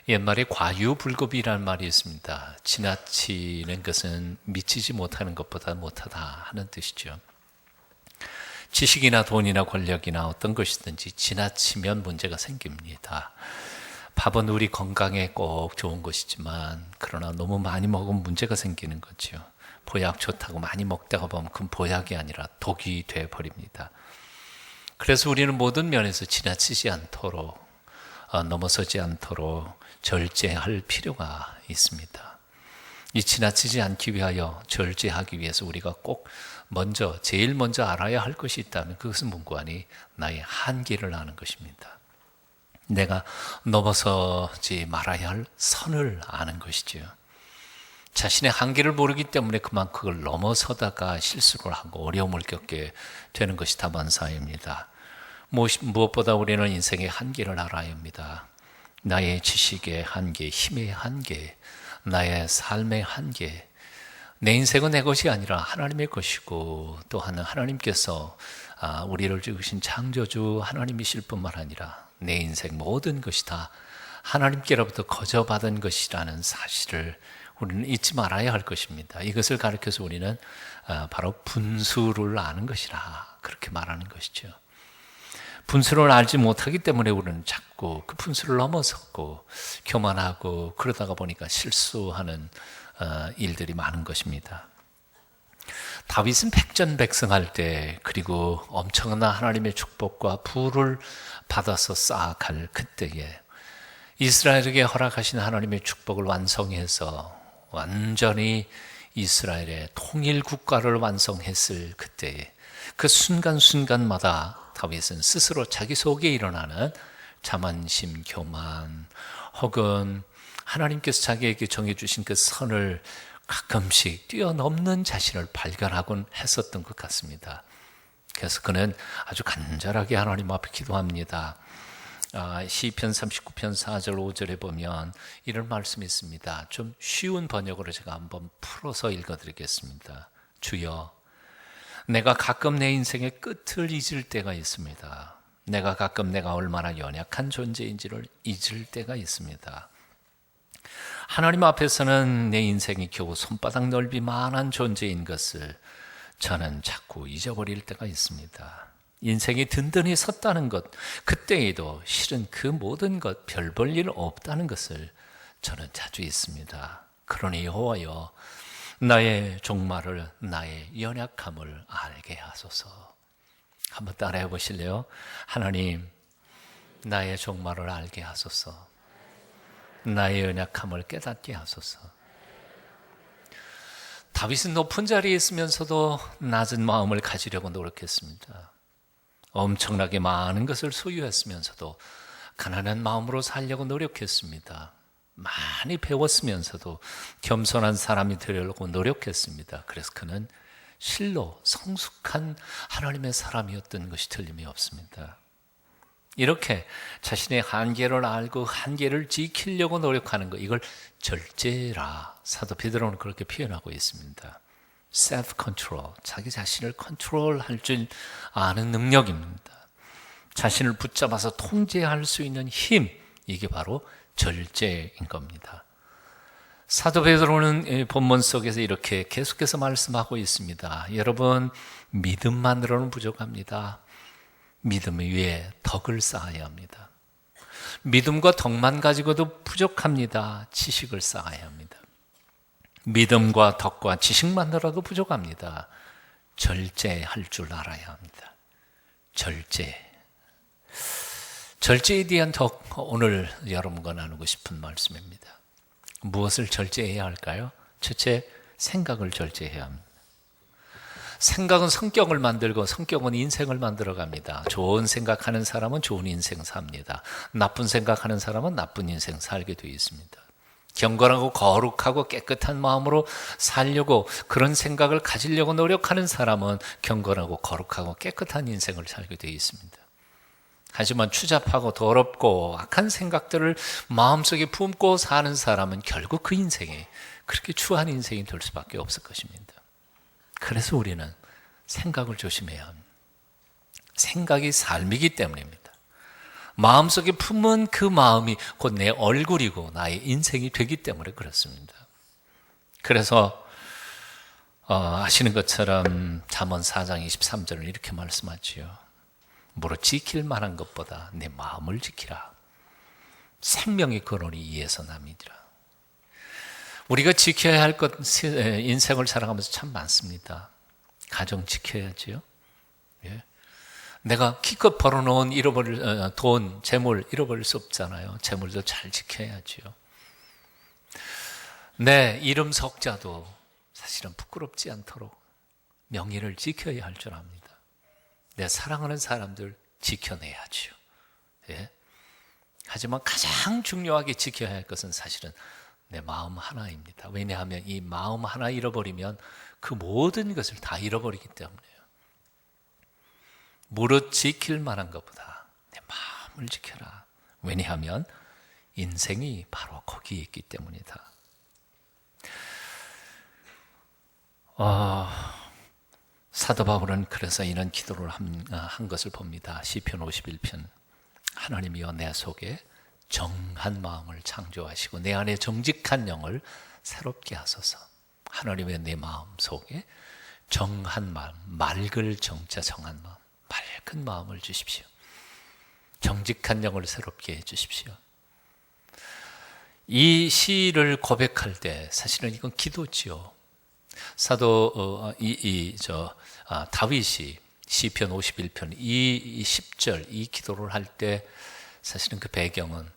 옛말에 과유불급이라는 말이 있습니다. 지나치는 것은 미치지 못하는 것보다 못하다 하는 뜻이죠. 지식이나 돈이나 권력이나 어떤 것이든지 지나치면 문제가 생깁니다. 밥은 우리 건강에 꼭 좋은 것이지만 그러나 너무 많이 먹으면 문제가 생기는 거죠. 보약 좋다고 많이 먹다가 보면 그건 보약이 아니라 독이 되어버립니다. 그래서 우리는 모든 면에서 지나치지 않도록 넘어서지 않도록 절제할 필요가 있습니다. 이 지나치지 않기 위하여 절제하기 위해서 우리가 꼭 제일 먼저 알아야 할 것이 있다면 그것은 문구하니 나의 한계를 아는 것입니다. 내가 넘어서지 말아야 할 선을 아는 것이지요. 자신의 한계를 모르기 때문에 그만 그걸 넘어서다가 실수를 하고 어려움을 겪게 되는 것이 다반사입니다. 무엇보다 우리는 인생의 한계를 알아야 합니다. 나의 지식의 한계, 힘의 한계, 나의 삶의 한계. 내 인생은 내 것이 아니라 하나님의 것이고 또한 하나님께서 우리를 지으신 창조주 하나님이실 뿐만 아니라 내 인생 모든 것이 다 하나님께로부터 거저받은 것이라는 사실을 우리는 잊지 말아야 할 것입니다. 이것을 가르쳐서 우리는 바로 분수를 아는 것이라 그렇게 말하는 것이죠. 분수를 알지 못하기 때문에 우리는 자꾸 그 분수를 넘어섰고 교만하고 그러다가 보니까 실수하는 일들이 많은 것입니다. 다윗은 백전백승할 때 그리고 엄청난 하나님의 축복과 부를 받아서 쌓아갈 그때에 이스라엘에게 허락하신 하나님의 축복을 완성해서 완전히 이스라엘의 통일 국가를 완성했을 그때에 그 순간순간마다 다윗은 스스로 자기 속에 일어나는 자만심, 교만 혹은 하나님께서 자기에게 정해주신 그 선을 가끔씩 뛰어넘는 자신을 발견하곤 했었던 것 같습니다. 그래서 그는 아주 간절하게 하나님 앞에 기도합니다. 시편 39편 4절 5절에 보면 이런 말씀이 있습니다. 좀 쉬운 번역으로 제가 한번 풀어서 읽어드리겠습니다. 주여, 내가 가끔 내 인생의 끝을 잊을 때가 있습니다. 내가 가끔 내가 얼마나 연약한 존재인지를 잊을 때가 있습니다. 하나님 앞에서는 내 인생이 겨우 손바닥 넓이만한 존재인 것을 저는 자꾸 잊어버릴 때가 있습니다. 인생이 든든히 섰다는 것, 그때에도 실은 그 모든 것 별 볼 일 없다는 것을 저는 자주 잊습니다. 그러니 여호와여, 나의 종말을, 나의 연약함을 알게 하소서. 한번 따라해 보실래요? 하나님, 나의 종말을 알게 하소서. 나의 연약함을 깨닫게 하소서. 다윗은 높은 자리에 있으면서도 낮은 마음을 가지려고 노력했습니다. 엄청나게 많은 것을 소유했으면서도 가난한 마음으로 살려고 노력했습니다. 많이 배웠으면서도 겸손한 사람이 되려고 노력했습니다. 그래서 그는 실로 성숙한 하나님의 사람이었던 것이 틀림이 없습니다. 이렇게 자신의 한계를 알고 한계를 지키려고 노력하는 것, 이걸 절제라 사도 베드로는 그렇게 표현하고 있습니다. self-control, 자기 자신을 컨트롤할 줄 아는 능력입니다. 자신을 붙잡아서 통제할 수 있는 힘, 이게 바로 절제인 겁니다. 사도 베드로는 본문 속에서 이렇게 계속해서 말씀하고 있습니다. 여러분, 믿음만으로는 부족합니다. 믿음 위에 덕을 쌓아야 합니다. 믿음과 덕만 가지고도 부족합니다. 지식을 쌓아야 합니다. 믿음과 덕과 지식만으로도 부족합니다. 절제할 줄 알아야 합니다. 절제에 대한 덕, 오늘 여러분과 나누고 싶은 말씀입니다. 무엇을 절제해야 할까요? 첫째, 생각을 절제해야 합니다. 생각은 성격을 만들고 성격은 인생을 만들어갑니다. 좋은 생각하는 사람은 좋은 인생 삽니다. 나쁜 생각하는 사람은 나쁜 인생 살게 되어 있습니다. 경건하고 거룩하고 깨끗한 마음으로 살려고, 그런 생각을 가지려고 노력하는 사람은 경건하고 거룩하고 깨끗한 인생을 살게 되어 있습니다. 하지만 추잡하고 더럽고 악한 생각들을 마음속에 품고 사는 사람은 결국 그 인생이 그렇게 추한 인생이 될 수밖에 없을 것입니다. 그래서 우리는 생각을 조심해야 합니다. 생각이 삶이기 때문입니다. 마음속에 품은 그 마음이 곧 내 얼굴이고 나의 인생이 되기 때문에 그렇습니다. 그래서 아시는 것처럼 잠언 4장 23절을 이렇게 말씀하지요. 무릇 지킬 만한 것보다 내 마음을 지키라. 생명의 근원이 이에서 남이니라. 우리가 지켜야 할 것, 인생을 살아가면서 참 많습니다. 가정 지켜야지요. 예. 내가 기껏 벌어놓은 잃어버릴 돈, 재물 잃어버릴 수 없잖아요. 재물도 잘 지켜야지요. 내 이름 석자도 사실은 부끄럽지 않도록 명예를 지켜야 할 줄 압니다. 내 사랑하는 사람들 지켜내야지요. 예. 하지만 가장 중요하게 지켜야 할 것은 사실은 내 마음 하나입니다. 왜냐하면 이 마음 하나 잃어버리면 그 모든 것을 다 잃어버리기 때문에요. 무릇 지킬 만한 것보다 내 마음을 지켜라. 왜냐하면 인생이 바로 거기에 있기 때문이다. 사도 바울은 그래서 이런 기도를 한 것을 봅니다. 시편 51편. 하나님이여 내 속에 정한 마음을 창조하시고 내 안에 정직한 영을 새롭게 하소서. 하나님의 내 마음 속에 정한 마음, 맑을 정자 정한 마음, 맑은 마음을 주십시오. 정직한 영을 새롭게 해주십시오. 이 시를 고백할 때 사실은 이건 기도지요. 사도 다윗이 시편 51편 이 10절 이 기도를 할 때 사실은 그 배경은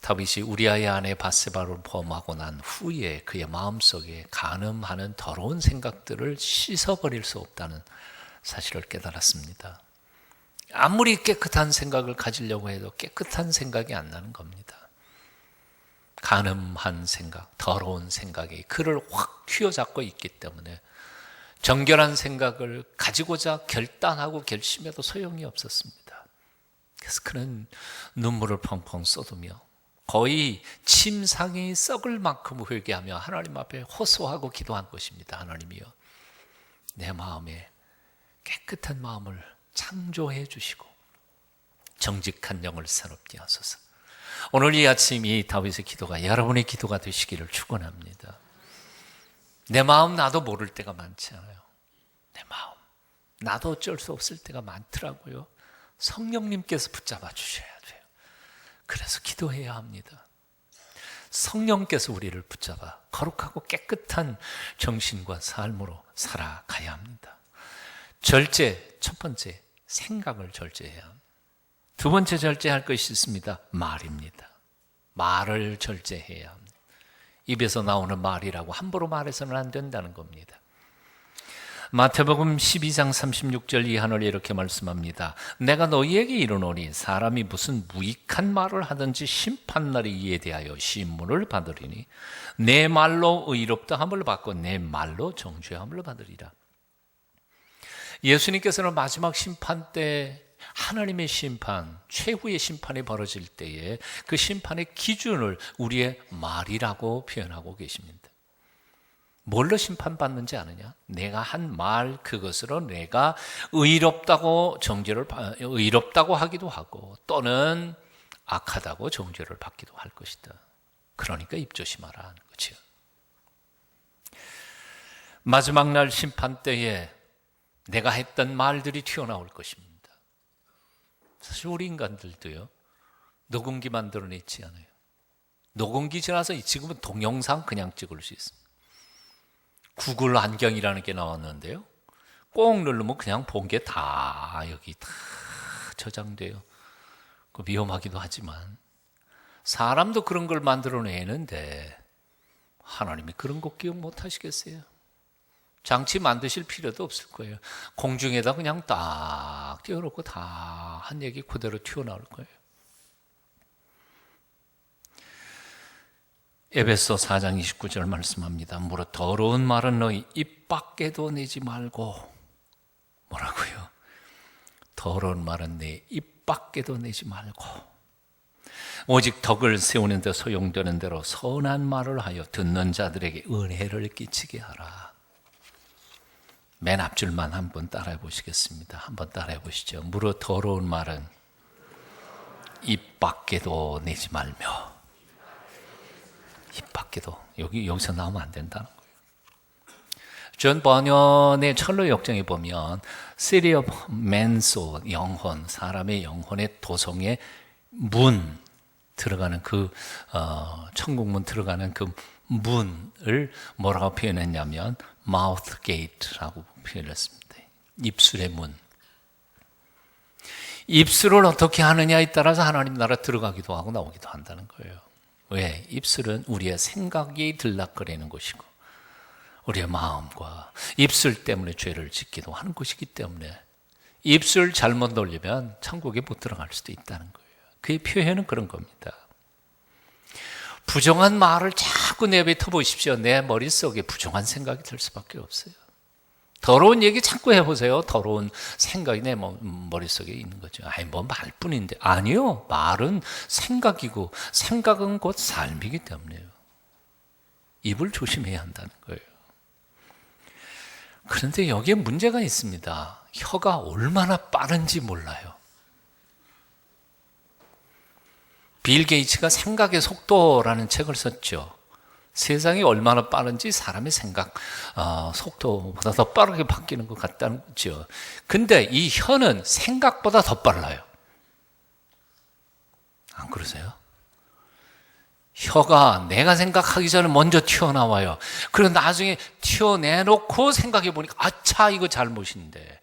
다윗이 우리아의 아내 바세바를 범하고 난 후에 그의 마음속에 간음하는 더러운 생각들을 씻어버릴 수 없다는 사실을 깨달았습니다. 아무리 깨끗한 생각을 가지려고 해도 깨끗한 생각이 안 나는 겁니다. 간음한 생각, 더러운 생각이 그를 확 휘어잡고 있기 때문에 정결한 생각을 가지고자 결단하고 결심해도 소용이 없었습니다. 그래서 그는 눈물을 펑펑 쏟으며 거의 침상이 썩을 만큼 회개하며 하나님 앞에 호소하고 기도한 것입니다. 하나님이여 내 마음에 깨끗한 마음을 창조해 주시고 정직한 영을 새롭게 하소서. 오늘 이 아침 이 다윗의 기도가 여러분의 기도가 되시기를 축원합니다. 내 마음 나도 모를 때가 많지 않아요. 내 마음 나도 어쩔 수 없을 때가 많더라고요. 성령님께서 붙잡아 주셔야 돼요. 그래서 기도해야 합니다. 성령께서 우리를 붙잡아 거룩하고 깨끗한 정신과 삶으로 살아가야 합니다. 절제, 첫 번째 생각을 절제해야 합니다. 두 번째 절제할 것이 있습니다. 말입니다. 말을 절제해야 합니다. 입에서 나오는 말이라고 함부로 말해서는 안 된다는 겁니다. 마태복음 12장 36절 이하를 이렇게 말씀합니다. 내가 너희에게 이르노니 사람이 무슨 무익한 말을 하든지 심판날에 이에 대하여 심문을 받으리니 내 말로 의롭다함을 받고 내 말로 정죄함을 받으리라. 예수님께서는 마지막 심판 때 하나님의 심판, 최후의 심판이 벌어질 때에 그 심판의 기준을 우리의 말이라고 표현하고 계십니다. 뭘로 심판받는지 아느냐? 내가 한 말 그것으로 내가 의롭다고 의롭다고 하기도 하고 또는 악하다고 정죄를 받기도 할 것이다. 그러니까 입 조심하라 하는 거죠. 마지막 날 심판 때에 내가 했던 말들이 튀어나올 것입니다. 사실 우리 인간들도요, 녹음기 만들어냈지 않아요. 녹음기 지나서 지금은 동영상 그냥 찍을 수 있습니다. 구글 안경이라는 게 나왔는데요. 꼭 누르면 그냥 본 게 다 여기 다 저장돼요. 위험하기도 하지만 사람도 그런 걸 만들어내는데 하나님이 그런 거 기억 못 하시겠어요? 장치 만드실 필요도 없을 거예요. 공중에다 그냥 딱 띄워놓고 다 한 얘기 그대로 튀어나올 거예요. 에베소 4장 29절 말씀합니다. 무릇 더러운 말은 너희 입 밖에도 내지 말고 뭐라고요? 더러운 말은 내 입 밖에도 내지 말고 오직 덕을 세우는 데 소용되는 대로 선한 말을 하여 듣는 자들에게 은혜를 끼치게 하라. 맨 앞줄만 한번 따라해 보시겠습니다. 한번 따라해 보시죠. 무릇 더러운 말은 입 밖에도 내지 말며. 입 밖에도. 여기서 나오면 안 된다는 거예요. 존 버년의 철로 역정에 보면 City of Man's Soul, 영혼, 사람의 영혼의 도성의 문 들어가는 천국문 들어가는 그 문을 뭐라고 표현했냐면 mouth gate라고 표현했습니다. 입술의 문. 입술을 어떻게 하느냐에 따라서 하나님 나라 들어가기도 하고 나오기도 한다는 거예요. 왜? 입술은 우리의 생각이 들락거리는 곳이고 우리의 마음과 입술 때문에 죄를 짓기도 하는 곳이기 때문에 입술 잘못 돌리면 천국에 못 들어갈 수도 있다는 거예요. 그의 표현은 그런 겁니다. 부정한 말을 자꾸 내뱉어 보십시오. 내 머릿속에 부정한 생각이 들 수밖에 없어요. 더러운 얘기 자꾸 해보세요. 더러운 생각이 내 머릿속에 있는 거죠. 뭐 말뿐인데. 아니요. 말은 생각이고 생각은 곧 삶이기 때문에요. 입을 조심해야 한다는 거예요. 그런데 여기에 문제가 있습니다. 혀가 얼마나 빠른지 몰라요. 빌 게이츠가 생각의 속도라는 책을 썼죠. 세상이 얼마나 빠른지 사람의 생각 속도보다 더 빠르게 바뀌는 것 같다는 거죠. 근데 이 혀는 생각보다 더 빨라요. 안 그러세요? 혀가 내가 생각하기 전에 먼저 튀어나와요. 그리고 나중에 튀어내놓고 생각해 보니까 아차 이거 잘못인데.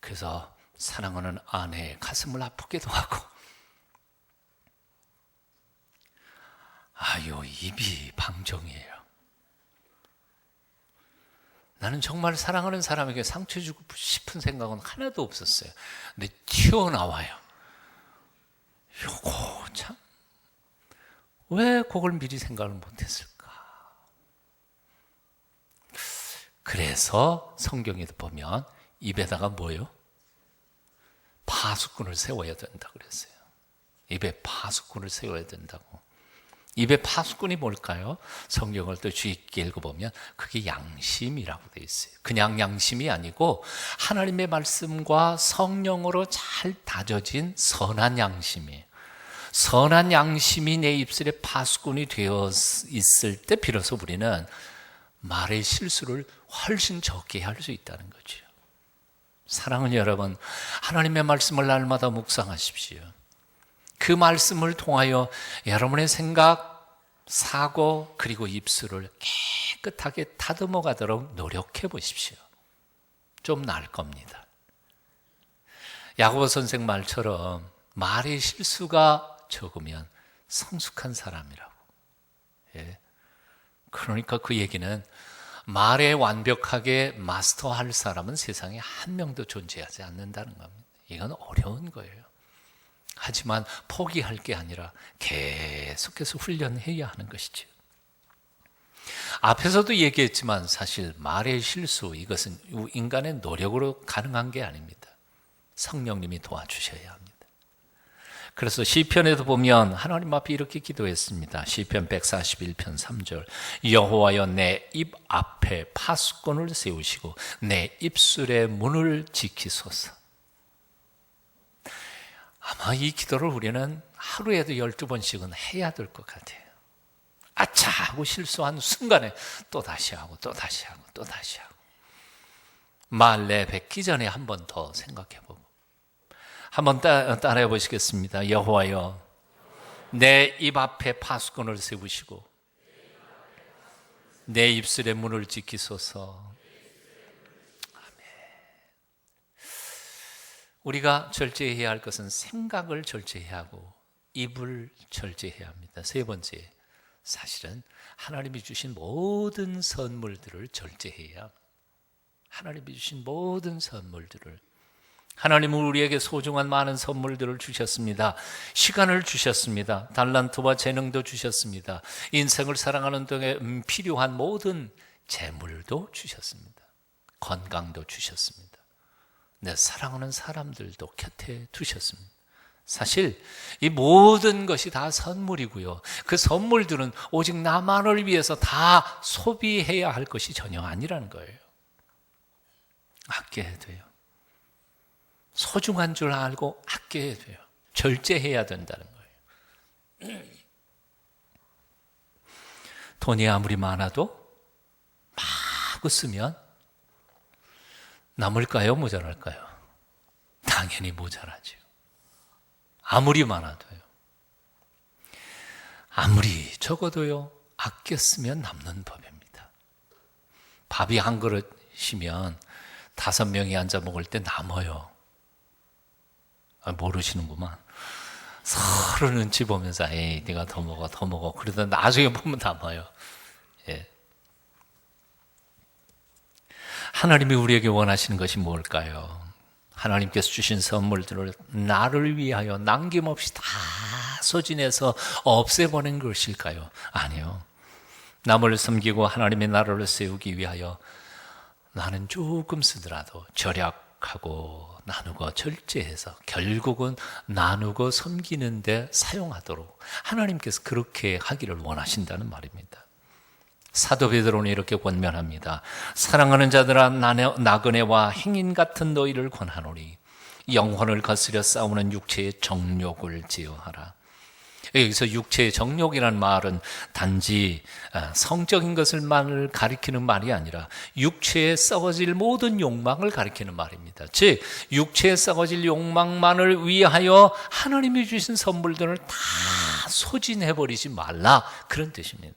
그래서 사랑하는 아내의 가슴을 아프기도 하고 아유 입이 방정이에요. 나는 정말 사랑하는 사람에게 상처 주고 싶은 생각은 하나도 없었어요. 근데 튀어나와요. 요거 참 왜 그걸 미리 생각을 못했을까? 그래서 성경에도 보면 입에다가 뭐요? 파수꾼을 세워야 된다 그랬어요. 입에 파수꾼을 세워야 된다고. 입에 파수꾼이 뭘까요? 성경을 또 주의 깊게 읽어보면 그게 양심이라고 되어 있어요. 그냥 양심이 아니고 하나님의 말씀과 성령으로 잘 다져진 선한 양심이에요. 선한 양심이 내 입술에 파수꾼이 되어 있을 때 비로소 우리는 말의 실수를 훨씬 적게 할 수 있다는 거죠. 사랑하는 여러분, 하나님의 말씀을 날마다 묵상하십시오. 그 말씀을 통하여 여러분의 생각, 사고 그리고 입술을 깨끗하게 다듬어 가도록 노력해 보십시오. 좀 나을 겁니다. 야고보 선생 말처럼 말의 실수가 적으면 성숙한 사람이라고. 예. 그러니까 그 얘기는 말에 완벽하게 마스터할 사람은 세상에 한 명도 존재하지 않는다는 겁니다. 이건 어려운 거예요. 하지만 포기할 게 아니라 계속해서 훈련해야 하는 것이죠. 앞에서도 얘기했지만 사실 말의 실수 이것은 인간의 노력으로 가능한 게 아닙니다. 성령님이 도와주셔야 합니다. 그래서 시편에도 보면 하나님 앞에 이렇게 기도했습니다. 시편 141편 3절 여호와여 내 입 앞에 파수꾼을 세우시고 내 입술의 문을 지키소서. 아마 이 기도를 우리는 하루에도 12번씩은 해야 될 것 같아요. 아차 하고 실수한 순간에 또 다시 하고 또 다시 하고 또 다시 하고 말 내뱉기 전에 한 번 더 생각해보고 한번 따라해 보시겠습니다. 여호와여 내 입 앞에 파수꾼을 세우시고 내 입술의 문을 지키소서. 아멘. 우리가 절제해야 할 것은 생각을 절제해야 하고 입을 절제해야 합니다. 세 번째, 사실은 하나님이 주신 모든 선물들을 절제해야 합니다. 하나님이 주신 모든 선물들을 하나님은 우리에게 소중한 많은 선물들을 주셨습니다. 시간을 주셨습니다. 달란트와 재능도 주셨습니다. 인생을 살아가는 동안에 필요한 모든 재물도 주셨습니다. 건강도 주셨습니다. 내 사랑하는 사람들도 곁에 두셨습니다. 사실 이 모든 것이 다 선물이고요. 그 선물들은 오직 나만을 위해서 다 소비해야 할 것이 전혀 아니라는 거예요. 아껴야 돼요. 소중한 줄 알고 아껴야 돼요. 절제해야 된다는 거예요. 돈이 아무리 많아도 마구 쓰면 남을까요? 모자랄까요? 당연히 모자라죠. 아무리 많아도요. 아무리 적어도요, 아껴 쓰면 남는 법입니다. 밥이 한 그릇이면 5명이 앉아 먹을 때 남아요. 모르시는구만. 서로 눈치 보면서 에이 네가 더 먹어 그러다 나중에 보면 남아요. 예. 하나님이 우리에게 원하시는 것이 뭘까요? 하나님께서 주신 선물들을 나를 위하여 남김없이 다 소진해서 없애버린 것일까요? 아니요. 남을 섬기고 하나님의 나라를 세우기 위하여 나는 조금 쓰더라도 절약하고 나누고 절제해서 결국은 나누고 섬기는 데 사용하도록 하나님께서 그렇게 하기를 원하신다는 말입니다. 사도 베드로는 이렇게 권면합니다. 사랑하는 자들아 나그네와 행인 같은 너희를 권하노니 영혼을 거스려 싸우는 육체의 정욕을 제어하라. 여기서 육체의 정욕이라는 말은 단지 성적인 것을만을 가리키는 말이 아니라 육체에 썩어질 모든 욕망을 가리키는 말입니다. 즉 육체에 썩어질 욕망만을 위하여 하나님이 주신 선물들을 다 소진해버리지 말라, 그런 뜻입니다.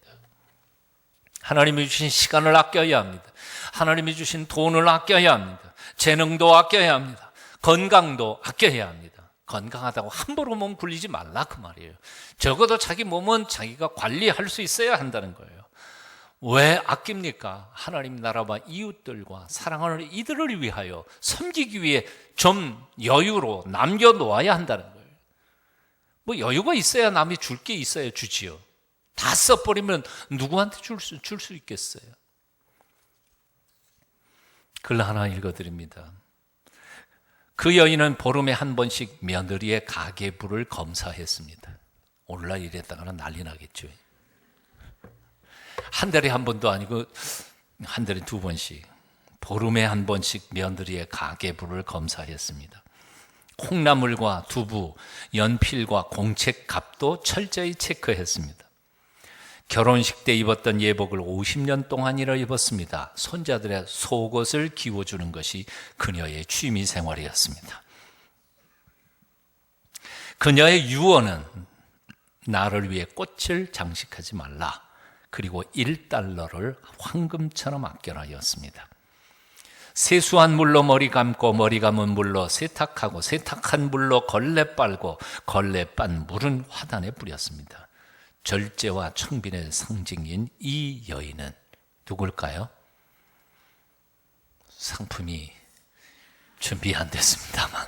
하나님이 주신 시간을 아껴야 합니다. 하나님이 주신 돈을 아껴야 합니다. 재능도 아껴야 합니다. 건강도 아껴야 합니다. 건강하다고 함부로 몸 굴리지 말라, 그 말이에요. 적어도 자기 몸은 자기가 관리할 수 있어야 한다는 거예요. 왜 아낍니까? 하나님 나라와 이웃들과 사랑하는 이들을 위하여 섬기기 위해 좀 여유로 남겨놓아야 한다는 거예요. 뭐 여유가 있어야 남이 줄 게 있어야 주지요. 다 써버리면 누구한테 줄 수 있겠어요? 글 하나 읽어드립니다. 그 여인은 보름에 한 번씩 며느리의 가계부를 검사했습니다. 오늘날 이랬다가는 난리 나겠죠. 한 달에 한 번도 아니고 한 달에 2번씩, 보름에 한 번씩 며느리의 가계부를 검사했습니다. 콩나물과 두부, 연필과 공책 값도 철저히 체크했습니다. 결혼식 때 입었던 예복을 50년 동안이나 입었습니다. 손자들의 속옷을 기워주는 것이 그녀의 취미 생활이었습니다. 그녀의 유언은 나를 위해 꽃을 장식하지 말라, 그리고 1달러를 황금처럼 아껴라였습니다. 세수한 물로 머리 감고 머리 감은 물로 세탁하고 세탁한 물로 걸레 빨고 걸레 빤 물은 화단에 뿌렸습니다. 절제와 청빈의 상징인 이 여인은 누굴까요? 상품이 준비 안 됐습니다만,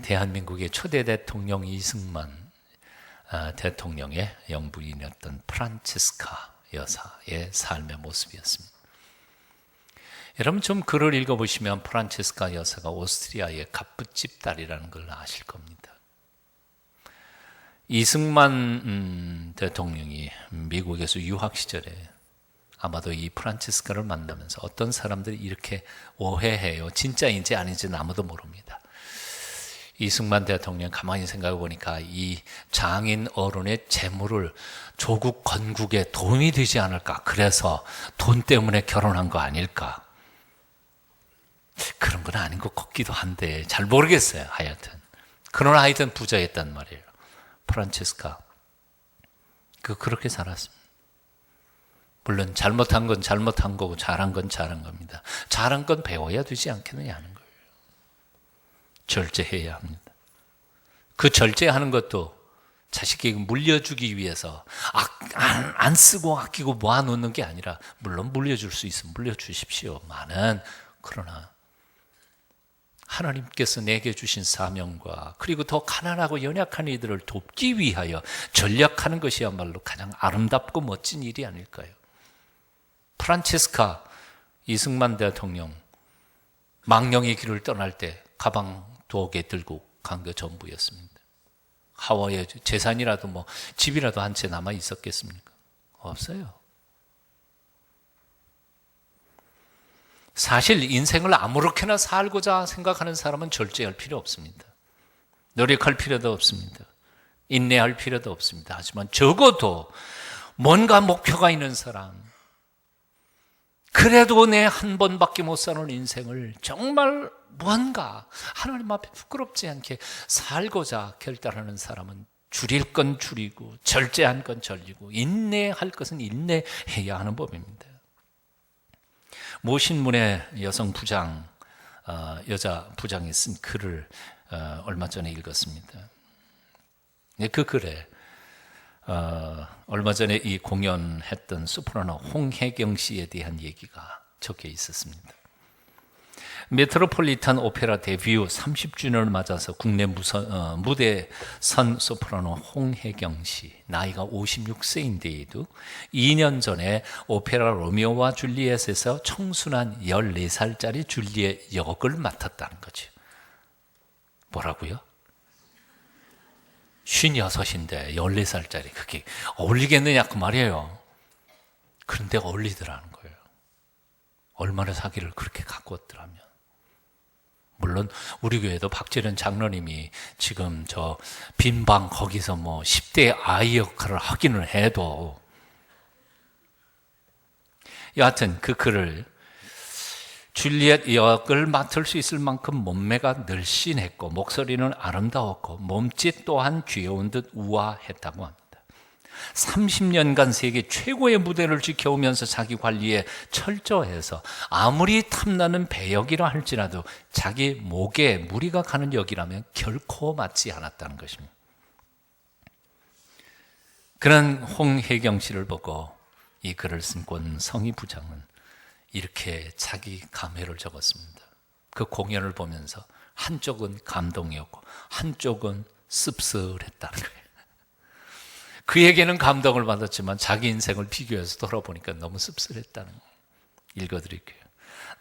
대한민국의 초대 대통령 이승만 대통령의 영부인이었던 프란체스카 여사의 삶의 모습이었습니다. 여러분 좀 글을 읽어보시면 프란체스카 여사가 오스트리아의 갑부집 딸이라는 걸 아실 겁니다. 이승만 대통령이 미국에서 유학 시절에 아마도 이 프란체스카를 만나면서 어떤 사람들이 이렇게 오해해요. 진짜인지 아닌지는 아무도 모릅니다. 이승만 대통령 가만히 생각해 보니까 이 장인 어른의 재물을 조국 건국에 도움이 되지 않을까, 그래서 돈 때문에 결혼한 거 아닐까, 그런 건 아닌 것 같기도 한데 잘 모르겠어요. 하여튼 그러나 하여튼 부자였단 말이에요. 프란체스카 그렇게 살았습니다. 물론 잘못한 건 잘못한 거고 잘한 건 잘한 겁니다. 잘한 건 배워야 되지 않겠느냐는 거예요. 절제해야 합니다. 그 절제하는 것도 자식에게 물려주기 위해서 안 쓰고 아끼고 모아놓는 게 아니라, 물론 물려줄 수 있으면 물려주십시오만은, 그러나 하나님께서 내게 주신 사명과 그리고 더 가난하고 연약한 이들을 돕기 위하여 전략하는 것이야말로 가장 아름답고 멋진 일이 아닐까요? 프란체스카 이승만 대통령 망령의 길을 떠날 때 가방 2개 들고 간 게 전부였습니다. 하와이에 재산이라도 뭐 집이라도 한 채 남아 있었겠습니까? 없어요. 사실 인생을 아무렇게나 살고자 생각하는 사람은 절제할 필요 없습니다. 노력할 필요도 없습니다. 인내할 필요도 없습니다. 하지만 적어도 뭔가 목표가 있는 사람, 그래도 내 한 번밖에 못 사는 인생을 정말 뭔가 하나님 앞에 부끄럽지 않게 살고자 결단하는 사람은 줄일 건 줄이고 절제한 건 절리고 인내할 것은 인내해야 하는 법입니다. 모 신문의 여성 부장, 여자 부장이 쓴 글을 얼마 전에 읽었습니다. 그 글에 얼마 전에 이 공연했던 소프라노 홍혜경 씨에 대한 얘기가 적혀 있었습니다. 메트로폴리탄 오페라 데뷔 30주년을 맞아서 국내 무대에 선 소프라노 홍혜경 씨, 나이가 56세인데에도 2년 전에 오페라 로미오와 줄리엣에서 청순한 14살짜리 줄리엣 역을 맡았다는 거죠. 뭐라고요? 56인데 14살짜리 그게 어울리겠느냐 그 말이에요. 그런데 어울리더라는 거예요. 얼마나 자기를 그렇게 가꾸었더라면. 물론 우리 교회도 박재련 장로님이 지금 저 빈방 거기서 뭐 10대 아이 역할을 하기는 해도 여하튼 그 글을 줄리엣 역을 맡을 수 있을 만큼 몸매가 늘씬했고 목소리는 아름다웠고 몸짓 또한 귀여운 듯 우아했다고 합니다. 30년간 세계 최고의 무대를 지켜오면서 자기 관리에 철저해서 아무리 탐나는 배역이라 할지라도 자기 목에 무리가 가는 역이라면 결코 맞지 않았다는 것입니다. 그런 홍혜경 씨를 보고 이 글을 쓴 권성희 부장은 이렇게 자기 감회를 적었습니다. 그 공연을 보면서 한쪽은 감동이었고 한쪽은 씁쓸했다는 거예요. 그에게는 감동을 받았지만 자기 인생을 비교해서 돌아보니까 너무 씁쓸했다는 거예요. 읽어드릴게요.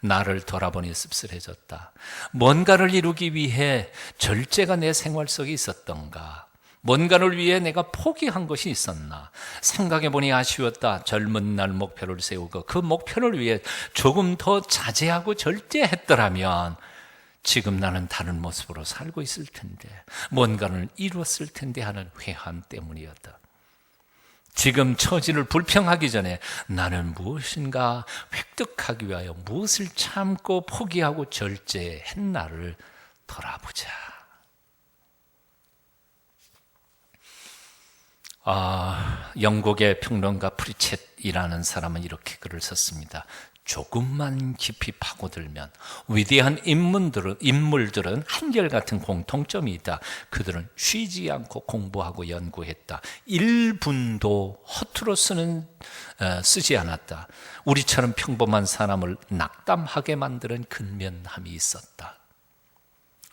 나를 돌아보니 씁쓸해졌다. 뭔가를 이루기 위해 절제가 내 생활 속에 있었던가? 뭔가를 위해 내가 포기한 것이 있었나? 생각해보니 아쉬웠다. 젊은 날 목표를 세우고 그 목표를 위해 조금 더 자제하고 절제했더라면 지금 나는 다른 모습으로 살고 있을 텐데, 뭔가를 이루었을 텐데 하는 회한 때문이었다. 지금 처지를 불평하기 전에 나는 무엇인가 획득하기 위하여 무엇을 참고 포기하고 절제했나를 돌아보자. 영국의 평론가 프리쳇이라는 사람은 이렇게 글을 썼습니다. 조금만 깊이 파고들면 위대한 인물들은 한결같은 공통점이 있다. 그들은 쉬지 않고 공부하고 연구했다. 1분도 허투루 쓰지 않았다. 우리처럼 평범한 사람을 낙담하게 만드는 근면함이 있었다.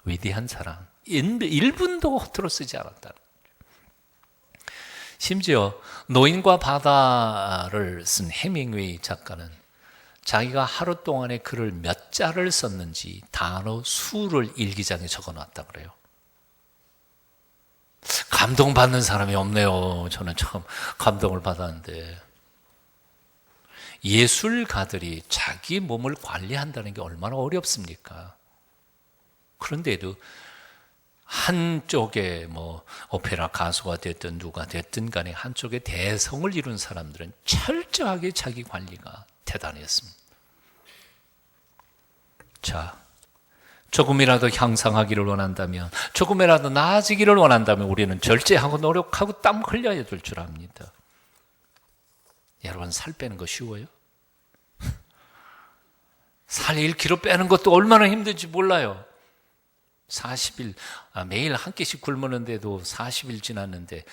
위대한 사람, 1분도 허투루 쓰지 않았다. 심지어 노인과 바다를 쓴 해밍웨이 작가는 자기가 하루 동안에 글을 몇 자를 썼는지 단어 수를 일기장에 적어놨다 그래요. 감동받는 사람이 없네요. 저는 처음 감동을 받았는데, 예술가들이 자기 몸을 관리한다는 게 얼마나 어렵습니까? 그런데도 한쪽에 뭐 오페라 가수가 됐든 누가 됐든 간에 한쪽에 대성을 이룬 사람들은 철저하게 자기 관리가 대단했습니다. 자, 조금이라도 향상하기를 원한다면, 조금이라도 나아지기를 원한다면 우리는 절제하고 노력하고 땀 흘려야 될 줄 압니다. 여러분, 살 빼는 거 쉬워요? 살 1kg 빼는 것도 얼마나 힘든지 몰라요. 40일, 매일 한 끼씩 굶었는데도 40일 지났는데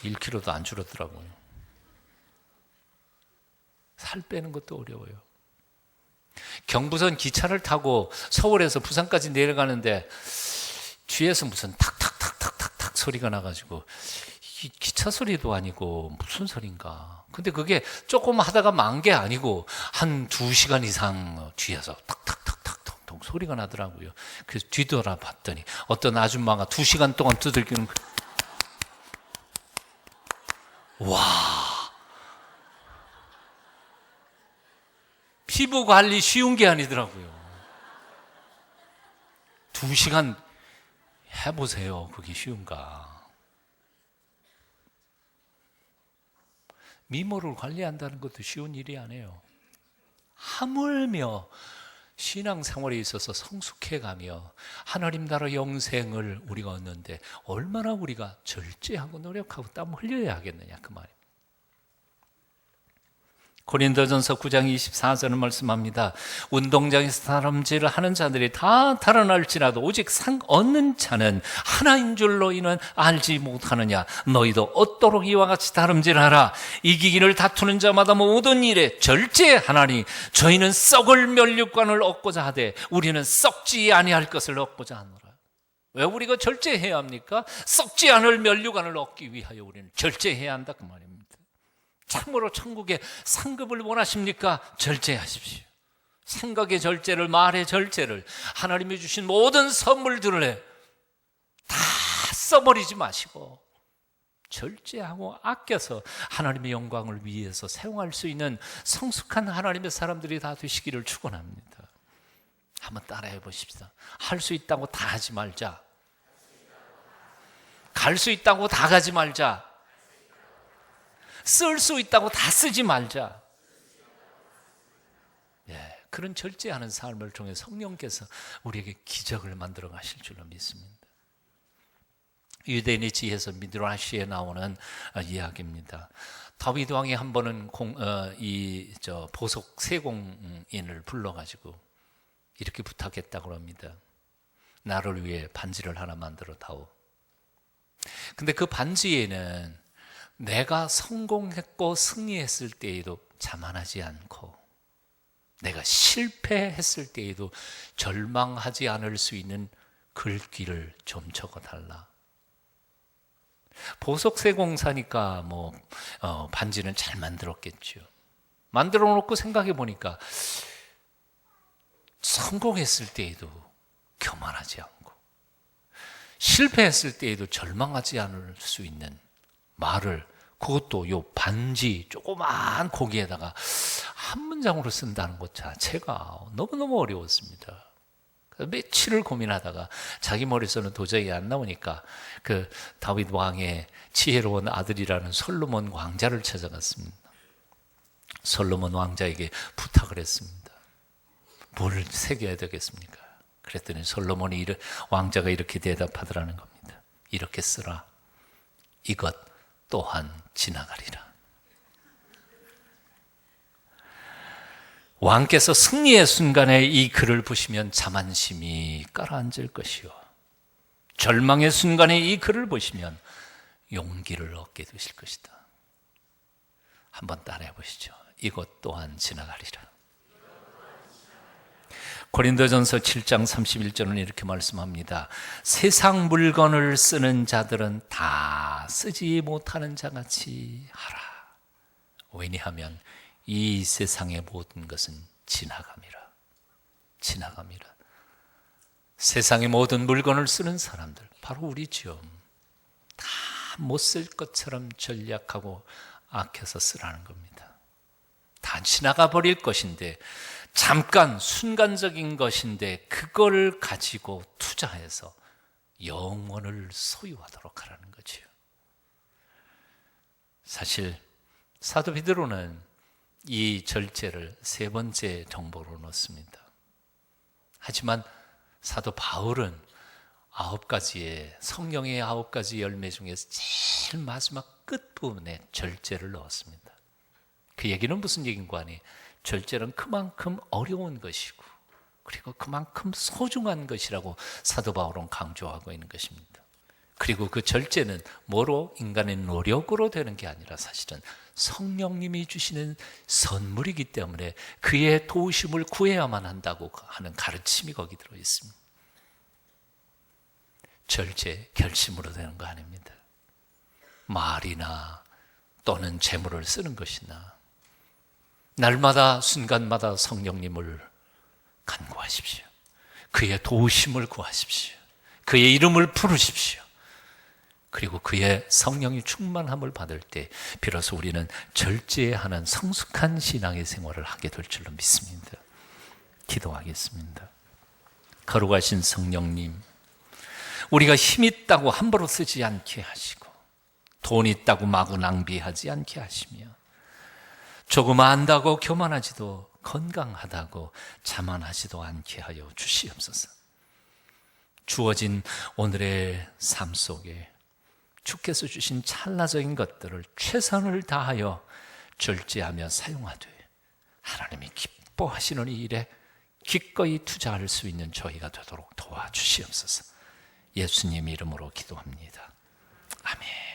1kg도 안 줄었더라고요. 살 빼는 것도 어려워요. 경부선 기차를 타고 서울에서 부산까지 내려가는데 뒤에서 무슨 탁탁탁탁탁탁 소리가 나가지고 이 기차 소리도 아니고 무슨 소린가. 근데 그게 조금 하다가 만 게 아니고 한 2시간 이상 뒤에서 탁탁탁탁탁 소리가 나더라고요. 그래서 뒤돌아봤더니 어떤 아줌마가 2시간 동안 두들기는 거예요. 와, 피부 관리 쉬운 게 아니더라고요. 2시간 해보세요. 그게 쉬운가? 미모를 관리한다는 것도 쉬운 일이 아니에요. 하물며 신앙생활에 있어서 성숙해가며 하나님 나라 영생을 우리가 얻는데 얼마나 우리가 절제하고 노력하고 땀 흘려야 하겠느냐, 그 말입니다. 고린도전서 9장 24절은 말씀합니다. 운동장에서 다름질을 하는 자들이 다 달아날지라도 오직 상 얻는 자는 하나인 줄 너희는 알지 못하느냐. 너희도 얻도록 이와 같이 다름질하라. 이기기를 다투는 자마다 모든 일에 절제하나니 저희는 썩을 면류관을 얻고자 하되 우리는 썩지 아니할 것을 얻고자 하노라. 왜 우리가 절제해야 합니까? 썩지 않을 면류관을 얻기 위하여 우리는 절제해야 한다, 그 말입니다. 참으로 천국의 상급을 원하십니까? 절제하십시오. 생각의 절제를, 말의 절제를, 하나님이 주신 모든 선물들을 다 써버리지 마시고 절제하고 아껴서 하나님의 영광을 위해서 사용할 수 있는 성숙한 하나님의 사람들이 다 되시기를 축원합니다. 한번 따라해 보십시다. 할 수 있다고 다 하지 말자. 갈 수 있다고 다 가지 말자. 쓸 수 있다고 다 쓰지 말자. 예, 그런 절제하는 삶을 통해 성령께서 우리에게 기적을 만들어 가실 줄로 믿습니다. 유대인의 지혜에서 미드라시에 나오는 이야기입니다. 다윗 왕이 한 번은 보석 세공인을 불러가지고 이렇게 부탁했다고 합니다. 나를 위해 반지를 하나 만들어 다오. 근데 그 반지에는 내가 성공했고 승리했을 때에도 자만하지 않고 내가 실패했을 때에도 절망하지 않을 수 있는 글귀를 좀 적어달라. 보석세공사니까 반지는 잘 만들었겠죠. 만들어 놓고 생각해 보니까 성공했을 때에도 교만하지 않고 실패했을 때에도 절망하지 않을 수 있는 말을, 그것도 요 반지 조그만 고기에다가 한 문장으로 쓴다는 것 자체가 너무너무 어려웠습니다. 며칠을 고민하다가 자기 머릿속에는 도저히 안 나오니까 그 다윗 왕의 지혜로운 아들이라는 솔로몬 왕자를 찾아갔습니다. 솔로몬 왕자에게 부탁을 했습니다. 뭘 새겨야 되겠습니까? 그랬더니 솔로몬이 왕자가 이렇게 대답하더라는 겁니다. 이렇게 쓰라. 이것 또한 지나가리라. 왕께서 승리의 순간에 이 글을 보시면 자만심이 가라앉을 것이요, 절망의 순간에 이 글을 보시면 용기를 얻게 되실 것이다. 한번 따라해 보시죠. 이것 또한 지나가리라. 고린도전서 7장 31절은 이렇게 말씀합니다. 세상 물건을 쓰는 자들은 다 쓰지 못하는 자같이 하라. 왜냐하면 이 세상의 모든 것은 지나감이라. 지나감이라. 세상의 모든 물건을 쓰는 사람들, 바로 우리죠. 다 못 쓸 것처럼 전략하고 아껴서 쓰라는 겁니다. 다 지나가 버릴 것인데, 잠깐 순간적인 것인데 그걸 가지고 투자해서 영원을 소유하도록 하라는 거지요. 사실 사도 베드로는 이 절제를 세 번째 정보로 넣습니다. 하지만 사도 바울은 9가지의 성령의 9가지 열매 중에서 제일 마지막 끝부분에 절제를 넣었습니다. 그 얘기는 무슨 얘기인가 하니, 절제는 그만큼 어려운 것이고 그리고 그만큼 소중한 것이라고 사도 바울은 강조하고 있는 것입니다. 그리고 그 절제는 뭐로, 인간의 노력으로 되는 게 아니라 사실은 성령님이 주시는 선물이기 때문에 그의 도우심을 구해야만 한다고 하는 가르침이 거기 들어 있습니다. 절제, 결심으로 되는 거 아닙니다. 말이나 또는 재물을 쓰는 것이나, 날마다 순간마다 성령님을 간구하십시오. 그의 도우심을 구하십시오. 그의 이름을 부르십시오. 그리고 그의 성령이 충만함을 받을 때 비로소 우리는 절제하는 성숙한 신앙의 생활을 하게 될 줄로 믿습니다. 기도하겠습니다. 거룩하신 성령님, 우리가 힘 있다고 함부로 쓰지 않게 하시고 돈 있다고 마구 낭비하지 않게 하시며 조금 안다고 교만하지도 건강하다고 자만하지도 않게 하여 주시옵소서. 주어진 오늘의 삶 속에 주께서 주신 찰나적인 것들을 최선을 다하여 절제하며 사용하되 하나님이 기뻐하시는 이 일에 기꺼이 투자할 수 있는 저희가 되도록 도와주시옵소서. 예수님 이름으로 기도합니다. 아멘.